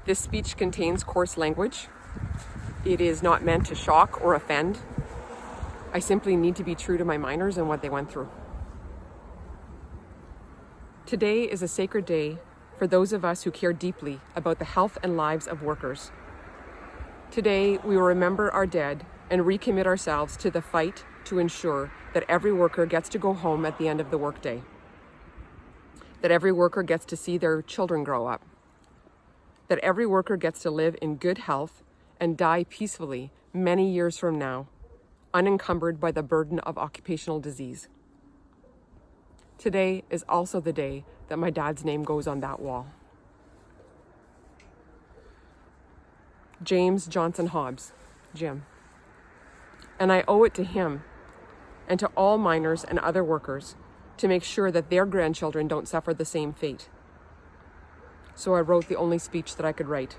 This speech contains coarse language. It is not meant to shock or offend. I simply need to be true to my miners and what they went through. Today is a sacred day for those of us who care deeply about the health and lives of workers. Today, we will remember our dead and recommit ourselves to the fight to ensure that every worker gets to go home at the end of the workday, that every worker gets to see their children grow up, that every worker gets to live in good health and die peacefully many years from now, unencumbered by the burden of occupational disease. Today is also the day that my dad's name goes on that wall. James Johnson Hobbs, Jim. And I owe it to him and to all miners and other workers to make sure that their grandchildren don't suffer the same fate. So I wrote the only speech that I could write,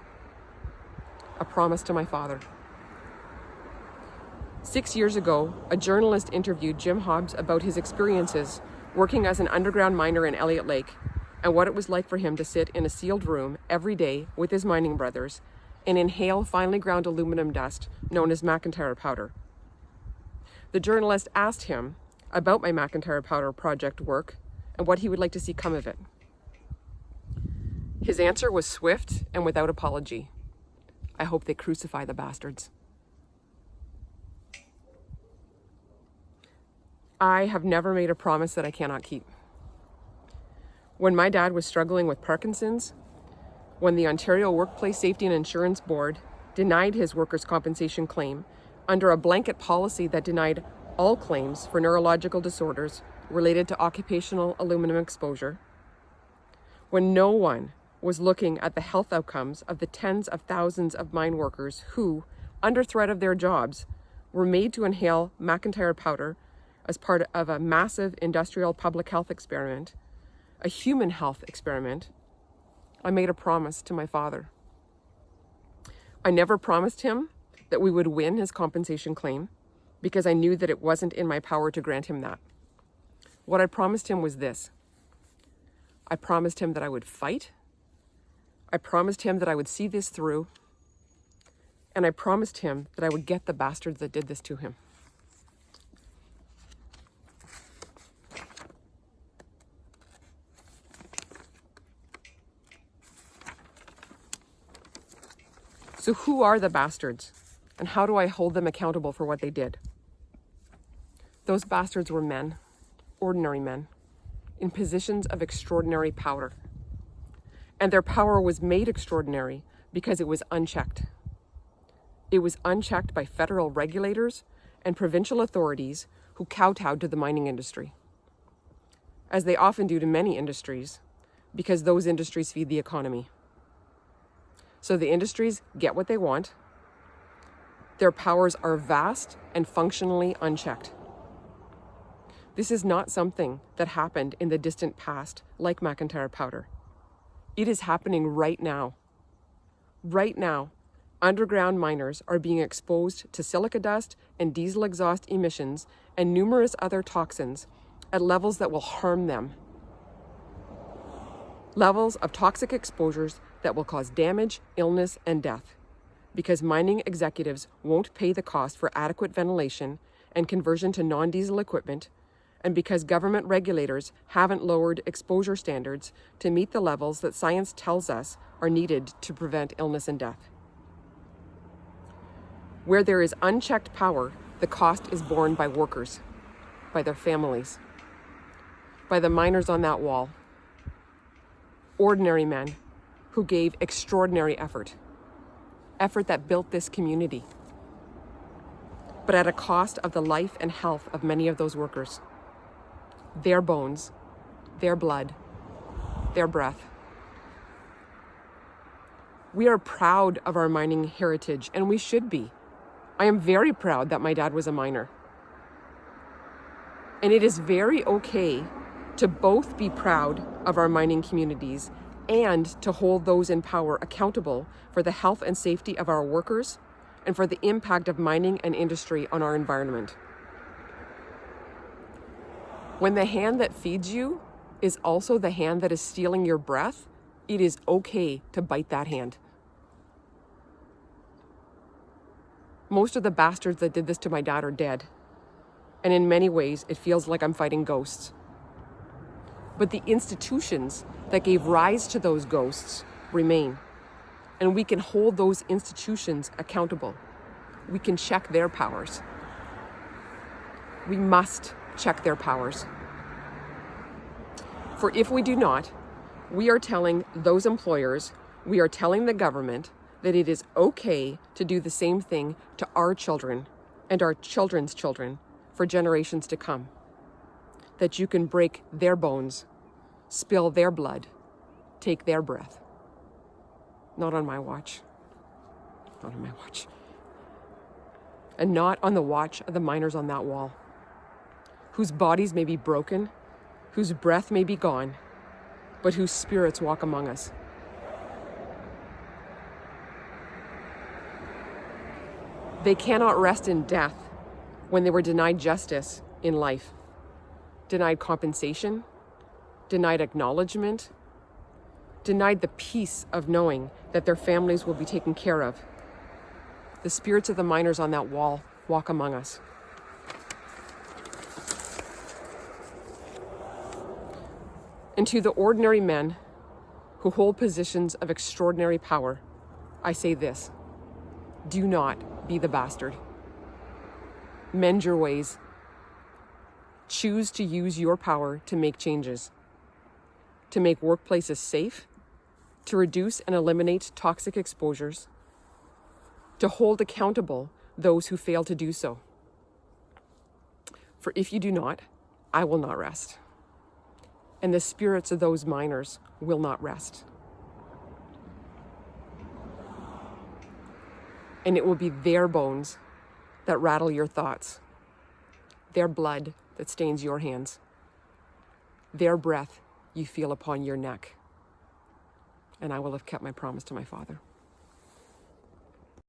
a promise to my father. 6 years ago, a journalist interviewed Jim Hobbs about his experiences working as an underground miner in Elliot Lake and what it was like for him to sit in a sealed room every day with his mining brothers and inhale finely ground aluminum dust known as McIntyre powder. The journalist asked him about my McIntyre powder project work and what he would like to see come of it. His answer was swift and without apology. I hope they crucify the bastards. I have never made a promise that I cannot keep. When my dad was struggling with Parkinson's, when the Ontario Workplace Safety and Insurance Board denied his workers' compensation claim under a blanket policy that denied all claims for neurological disorders related to occupational aluminum exposure, when no one was looking at the health outcomes of the tens of thousands of mine workers who, under threat of their jobs, were made to inhale McIntyre powder as part of a massive industrial public health experiment, a human health experiment, I made a promise to my father. I never promised him that we would win his compensation claim because I knew that it wasn't in my power to grant him that. What I promised him was this. I promised him that I would fight. I promised him that I would see this through. And I promised him that I would get the bastards that did this to him. So who are the bastards? And how do I hold them accountable for what they did? Those bastards were men, ordinary men, in positions of extraordinary power. And their power was made extraordinary because it was unchecked. It was unchecked by federal regulators and provincial authorities who kowtowed to the mining industry, as they often do to many industries, because those industries feed the economy. So the industries get what they want. Their powers are vast and functionally unchecked. This is not something that happened in the distant past, like McIntyre powder. It is happening right now. Right now, underground miners are being exposed to silica dust and diesel exhaust emissions and numerous other toxins at levels that will harm them. Levels of toxic exposures that will cause damage, illness, and death, because mining executives won't pay the cost for adequate ventilation and conversion to non-diesel equipment, and because government regulators haven't lowered exposure standards to meet the levels that science tells us are needed to prevent illness and death. Where there is unchecked power, the cost is borne by workers, by their families, by the miners on that wall. Ordinary men who gave extraordinary effort that built this community, but at a cost of the life and health of many of those workers, their bones, their blood, their breath. We are proud of our mining heritage, and we should be. I am very proud that my dad was a miner. And it is very okay to both be proud of our mining communities and to hold those in power accountable for the health and safety of our workers and for the impact of mining and industry on our environment. When the hand that feeds you is also the hand that is stealing your breath, it is okay to bite that hand. Most of the bastards that did this to my dad are dead. And in many ways, it feels like I'm fighting ghosts. But the institutions that gave rise to those ghosts remain. And we can hold those institutions accountable. We can check their powers. We must check their powers. For if we do not, we are telling those employers, we are telling the government that it is okay to do the same thing to our children and our children's children for generations to come. That you can break their bones, spill their blood, take their breath. Not on my watch. Not on my watch. And not on the watch of the miners on that wall, whose bodies may be broken, whose breath may be gone, but whose spirits walk among us. They cannot rest in death when they were denied justice in life, denied compensation, denied acknowledgement, denied the peace of knowing that their families will be taken care of. The spirits of the miners on that wall walk among us. And to the ordinary men who hold positions of extraordinary power, I say this: do not be the bastard. Mend your ways. Choose to use your power to make changes, to make workplaces safe, to reduce and eliminate toxic exposures, to hold accountable those who fail to do so. For if you do not, I will not rest. And the spirits of those miners will not rest. And it will be their bones that rattle your thoughts, their blood that stains your hands, their breath you feel upon your neck. And I will have kept my promise to my Father.